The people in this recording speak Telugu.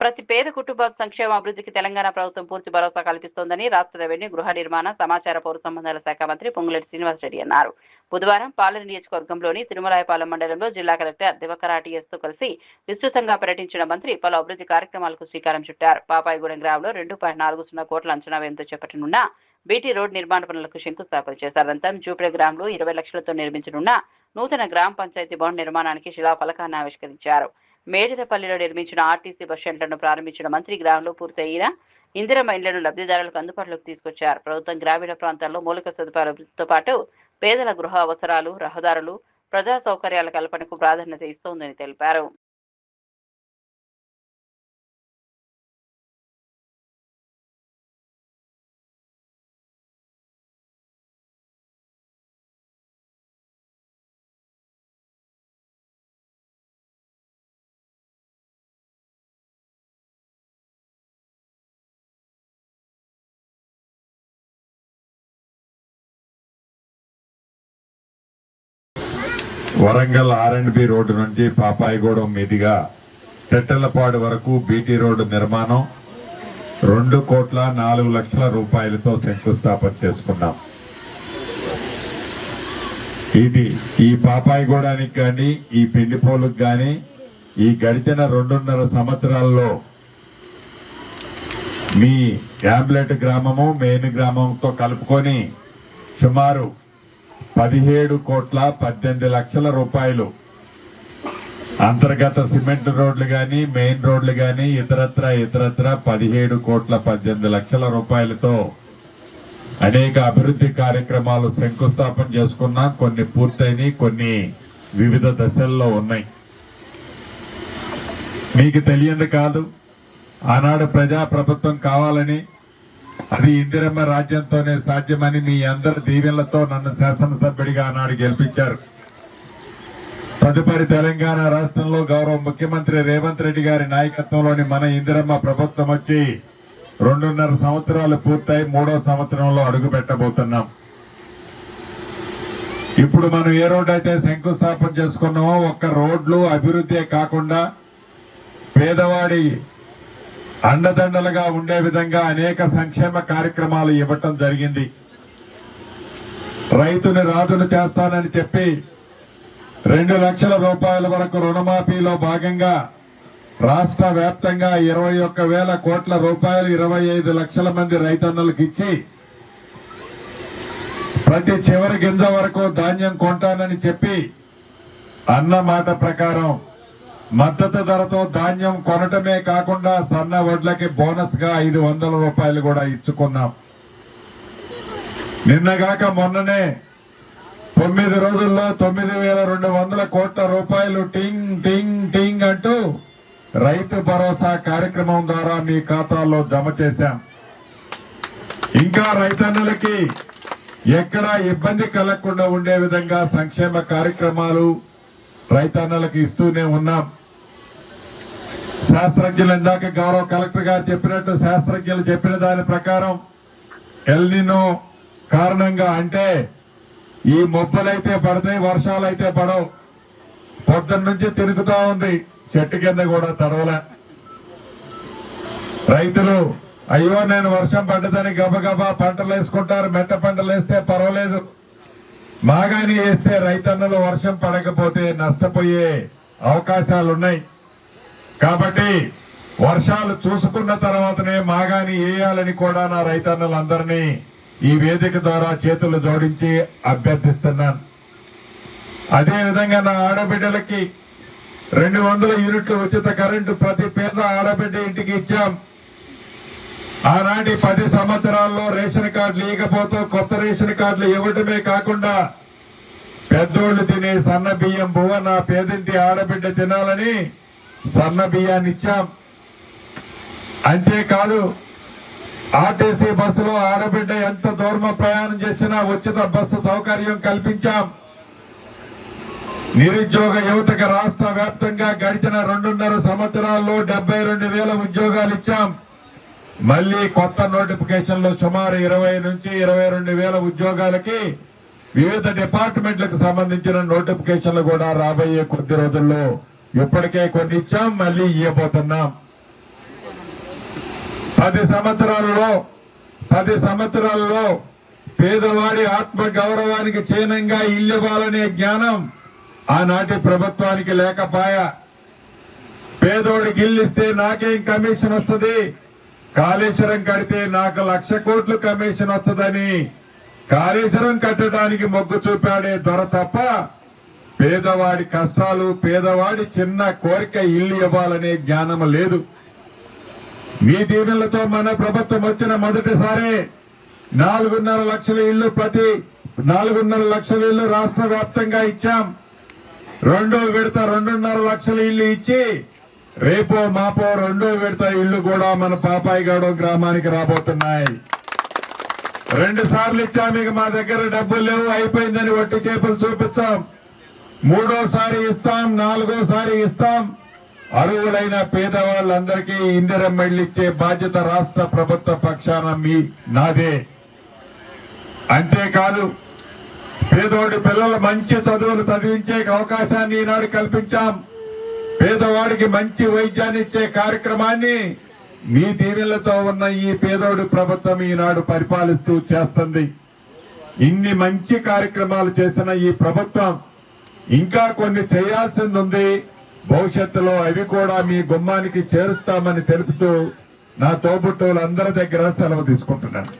ప్రతి పేద కుటుంబ సంక్షేమ అభివృద్ధికి తెలంగాణ ప్రభుత్వం పూర్తి భరోసా కల్పిస్తోందని రాష్ట్ర రెవెన్యూ, గృహ నిర్మాణ, సమాచార పౌర సంబంధాల శాఖ మంత్రి పొంగులేటి శ్రీనివాసరెడ్డి అన్నారు. బుధవారం పాలెం నియోజకవర్గంలోని తిరుమలాయపాలెం మండలంలో జిల్లా కలెక్టర్ దివాకర్ ఆర్టీఎస్ తో కలిసి విస్తృతంగా పర్యటించిన మంత్రి పలు అభివృద్ధి కార్యక్రమాలకు శ్రీకారం చుట్టారు. పాపాయిగూడెం గ్రామంలో 2.40 కోట్ల అంచనా వ్యయంతో చేపట్టనున్న బీటీ రోడ్ నిర్మాణ పనులకు శంకుస్థాపన చేశారు. అనంతరం జూపడే గ్రామంలో 20 లక్షలతో నిర్మించనున్న నూతన గ్రామ పంచాయతీ భవన్ నిర్మాణానికి శిలాఫలకాన్ని ఆవిష్కరించారు. మేడిరపల్లిలో నిర్మించిన ఆర్టీసీ బస్ షెల్టర్ను ప్రారంభించిన మంత్రి గ్రామంలో పూర్తయిన ఇందిరమ్మ ఇళ్లను లబ్ధిదారులకు అందుబాటులోకి తీసుకొచ్చారు. ప్రభుత్వం గ్రామీణ ప్రాంతాల్లో మౌలిక సదుపాయాల అభివృద్ధితో పాటు పేదల గృహ అవసరాలు, రహదారులు, ప్రజా సౌకర్యాల కల్పనకు ప్రాధాన్యత ఇస్తోందని తెలిపారు. వరంగల్ R&B రోడ్డు నుంచి పాపాయిగూడెం మీదుగా తెట్టెలపాడు వరకు బీటీ రోడ్డు నిర్మాణం 2,04,00,000 రూపాయలతో శంకుస్థాపన చేసుకున్నాం. ఇది ఈ పాపాయిగూడానికి కానీ ఈ పిండిపోలుకు కానీ ఈ గడిచిన 2.5 సంవత్సరాల్లో మీ యాబ్లెట్ గ్రామము, మెయిన్ గ్రామంతో కలుపుకొని సుమారు 17,18,00,000 రూపాయలు అంతర్గత సిమెంట్ రోడ్లు గాని, మెయిన్ రోడ్లు గాని, ఇతరత్ర 17,18,00,000 రూపాయలతో అనేక అభివృద్ధి కార్యక్రమాలు శంకుస్థాపన చేసుకున్నాం. కొన్ని పూర్తయినాయి, కొన్ని వివిధ దశల్లో ఉన్నాయి. మీకు తెలియంది కాదు, ఆనాడు ప్రజా ప్రభుత్వం కావాలని, అది ఇందిరమ్మ రాజ్యంతోనే సాధ్యమని మీ అందరి దీవెనలతో నన్ను శాసనసభ్యుడిగా ఆనాడు గెలిపించారు. తదుపరి తెలంగాణ రాష్ట్రంలో గౌరవ ముఖ్యమంత్రి రేవంత్ రెడ్డి గారి నాయకత్వంలోని మన ఇందిరమ్మ ప్రభుత్వం వచ్చి 2.5 సంవత్సరాలు పూర్తయి 3వ సంవత్సరంలో అడుగు పెట్టబోతున్నాం. ఇప్పుడు మనం ఏ రోడ్డు అయితే శంకుస్థాపన చేసుకున్నామో ఒక్క రోడ్లు అభివృద్ధి కాకుండా పేదవాడి అండదండలుగా ఉండే విధంగా అనేక సంక్షేమ కార్యక్రమాలు ఇవ్వటం జరిగింది. రైతుని రాజును చేస్తానని చెప్పి 2 లక్షల రూపాయల వరకు రుణమాఫీలో భాగంగా రాష్ట్ర వ్యాప్తంగా 21,000 కోట్ల రూపాయలు 25 లక్షల మంది రైతన్నలకు ఇచ్చి ప్రతి చివరి గింజ వరకు ధాన్యం కొంటానని చెప్పి అన్న మాట ప్రకారం మద్దతు ధరతో ధాన్యం కొనటమే కాకుండా సన్న వడ్లకి బోనస్ గా 500 రూపాయలు కూడా ఇచ్చుకున్నాం. నిన్నగాక మొన్ననే 9 రోజుల్లో 9,200 కోట్ల రూపాయలు టింగ్ టింగ్ టింగ్ అంటూ రైతు భరోసా కార్యక్రమం ద్వారా మీ ఖాతాల్లో జమ చేశాం. ఇంకా రైతన్నులకి ఎక్కడా ఇబ్బంది కలగకుండా ఉండే విధంగా సంక్షేమ కార్యక్రమాలు రైతన్నలకు ఇస్తూనే ఉన్నాం. శాస్త్రజ్ఞులు ఇందాక గౌరవ కలెక్టర్ గారు చెప్పినట్టు శాస్త్రజ్ఞులు చెప్పిన దాని ప్రకారం ఎల్నినో కారణంగా, అంటే ఈ మొబ్బలైతే పడతాయి, వర్షాలైతే పడవు. పొద్దున్న నుంచి తిరుగుతా ఉంది, చెట్టు కింద కూడా తడవలే. రైతులు అయ్యో నేను వర్షం పడ్డదని గబగబా పంటలు వేసుకుంటారు. మెట్ట పంటలు వేస్తే పర్వాలేదు, మాగాని వేస్తే రైతన్నలు వర్షం పడకపోతే నష్టపోయే అవకాశాలున్నాయి. కాబట్టి వర్షాలు చూసుకున్న తర్వాతనే మాగాని వేయాలని కూడా నా రైతన్నలందరినీ ఈ వేదిక ద్వారా చేతులు జోడించి అభ్యర్థిస్తున్నాను. అదేవిధంగా నా ఆడబిడ్డలకి 200 యూనిట్లు ఉచిత కరెంటు ప్రతి పేద ఆడబిడ్డ ఇంటికి ఇచ్చాం. ఆనాటి 10 సంవత్సరాల్లో రేషన్ కార్డులు ఇవ్వకపోతే కొత్త రేషన్ కార్డులు ఇవ్వటమే కాకుండా పెద్దోళ్లు తినే సన్న బియ్యం బువ్వ నా పేదింటి ఆడబిడ్డ తినాలని సన్న బియ్యాన్ని ఇచ్చాం. అంతేకాదు ఆర్టీసీ బస్సులో ఆడబిడ్డ ఎంత దూరం ప్రయాణం చేసినా ఉచిత బస్సు సౌకర్యం కల్పించాం. నిరుద్యోగ యువతకు రాష్ట్ర వ్యాప్తంగా గడిచిన 2.5 సంవత్సరాల్లో 72,000 ఉద్యోగాలు ఇచ్చాం. మళ్లీ కొత్త నోటిఫికేషన్లు సుమారు 20 నుంచి 22,000 ఉద్యోగాలకి వివిధ డిపార్ట్మెంట్లకు సంబంధించిన నోటిఫికేషన్లు కూడా రాబోయే కొద్ది రోజుల్లో ఇప్పటికే కొన్ని ఇచ్చాం, మళ్లీ ఇవ్వబోతున్నాం. 10 సంవత్సరాలలో పేదవాడి ఆత్మ గౌరవానికి చిహ్నంగా ఇల్లు ఇవ్వాలనే జ్ఞానం ఆనాటి ప్రభుత్వానికి లేకపాయా. పేదోడికి ఇల్లు ఇస్తే నాకేం కమిషన్ వస్తుంది, కాళేశ్వరం కడితే నాకు 1,00,000 కోట్లు కమిషన్ వస్తుందని కాళేశ్వరం కట్టడానికి మొగ్గు చూపాడే దొర తప్ప పేదవాడి కష్టాలు, పేదవాడి చిన్న కోరిక ఇల్లు ఇవ్వాలనే జ్ఞానం లేదు. మీ దీవెనలతో మన ప్రభుత్వం వచ్చిన మొదటిసారి 4.5 లక్షల ఇల్లు 4.5 లక్షల ఇల్లు రాష్ట్ర వ్యాప్తంగా ఇచ్చాం. రెండో విడత 2.5 లక్షల ఇల్లు ఇచ్చి రేపో మాపో రెండో విడత ఇల్లు కూడా మన పాపాయిగూడెం గ్రామానికి రాబోతున్నాయి. 2 సార్లు ఇచ్చాం. ఇక మా దగ్గర డబ్బులు లేవు, అయిపోయిందని వట్టి చేపలు చూపించాం. 3ఓసారి ఇస్తాం, 4ఓసారి ఇస్తాం. అర్హులైన పేదవాళ్ళందరికీ ఇందిరమ్మ ఇళ్లు ఇచ్చే బాధ్యత రాష్ట్ర ప్రభుత్వ పక్షాన నాదే. అంతేకాదు పేదోడి పిల్లలు మంచి చదువులు చదివించే అవకాశాన్ని ఈనాడు కల్పించాం. పేదవాడికి మంచి వైద్యాన్ని ఇచ్చే కార్యక్రమాన్ని మీ దీవెనలతో ఉన్న ఈ పేదోడి ప్రభుత్వం ఈనాడు పరిపాలిస్తూ చేస్తుంది. ఇన్ని మంచి కార్యక్రమాలు చేసిన ఈ ప్రభుత్వం ఇంకా కొన్ని చేయాల్సింది ఉంది. భవిష్యత్తులో అవి కూడా మీ గుమ్మానికి చేరుస్తామని తెలుపుతూ నా తోబుట్టువులందరి దగ్గర సెలవు తీసుకుంటున్నాను.